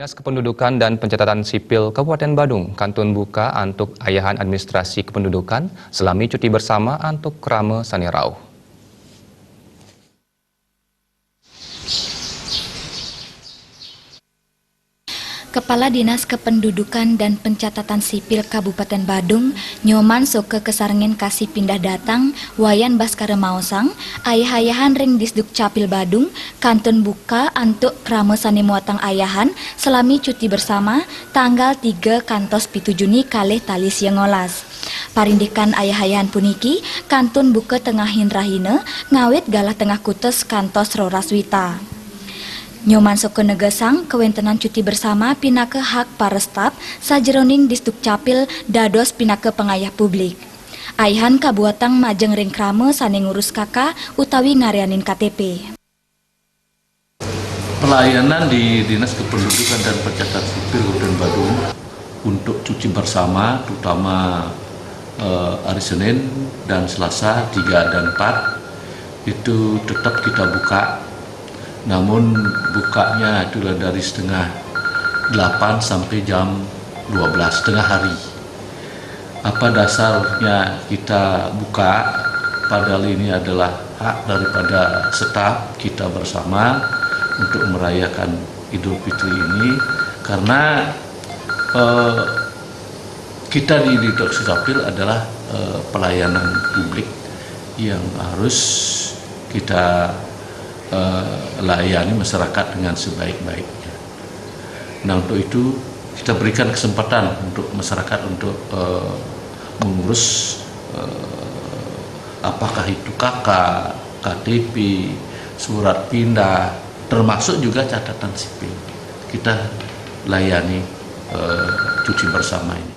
Dinas Kependudukan dan Pencatatan Sipil Kabupaten Badung kantun buka untuk ayahan administrasi kependudukan selami cuti bersama untuk Krama Sanirau. Kepala Dinas Kependudukan dan Pencatatan Sipil Kabupaten Badung, Nyoman Soke Kesarengin kasih pindah datang, Wayan Baskara Mausang, ayah-ayahan ring Disduk Capil Badung, kantun buka untuk Krama Sani Muatang ayahan, selami cuti bersama, tanggal 3 kantos 7 Juni kalih tali siangolas. Parindikan ayah-ayahan puniki, kantun buka tengahin rahina, ngawit galah tengah kutes kantos Roraswita. Nyoman Soke negesang kewentenan cuti bersama pinake hak para staf sajeroning Disduk Capil dados pinake pengayah publik. Ayahan kabuatang majeng ring krama sane ngurus kakak utawi ngarianin KTP. Pelayanan di Dinas Kependudukan dan Pencatatan Sipil Kabupaten Badung untuk cuti bersama terutama hari Senin dan Selasa 3 dan 4 itu tetap kita buka. Namun bukanya itulah dari setengah 8 sampai jam 12, setengah hari. Apa dasarnya kita buka, padahal ini adalah hak daripada staf kita bersama untuk merayakan Idul Fitri ini, karena kita di Disduk Capil adalah pelayanan publik yang harus kita layani masyarakat dengan sebaik-baiknya. Nah, untuk itu kita berikan kesempatan untuk masyarakat untuk mengurus apakah itu KK, KTP, surat pindah, termasuk juga catatan sipil. Kita layani cuti bersama ini.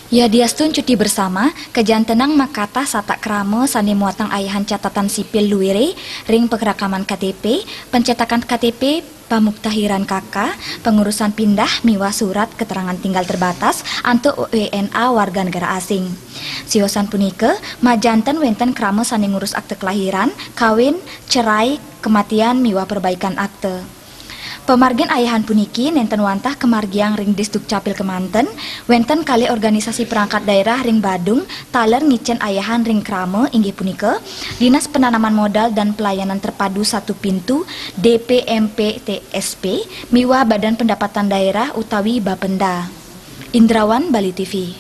Ya diastun cuti bersama, kejantenang makata satak krama sani muatang ayahan catatan sipil luwire, ring pengerakaman KTP, pencetakan KTP, pamuktahiran KK, pengurusan pindah miwa surat keterangan tinggal terbatas untuk WNA warga negara asing. Siosan punike, majanten wenten krama sani ngurus akte kelahiran, kawin, cerai, kematian miwa perbaikan akte. Pemargian ayahan puniki nenten wantah kemargiang ring Disduk Capil Kemanten, wenten kali organisasi perangkat daerah ring Badung, taler ngicen ayahan ring krama inggih punika, Dinas Penanaman Modal dan Pelayanan Terpadu Satu Pintu, DPMPTSP, miwa Badan Pendapatan Daerah utawi Bapenda. Indrawan, Bali TV.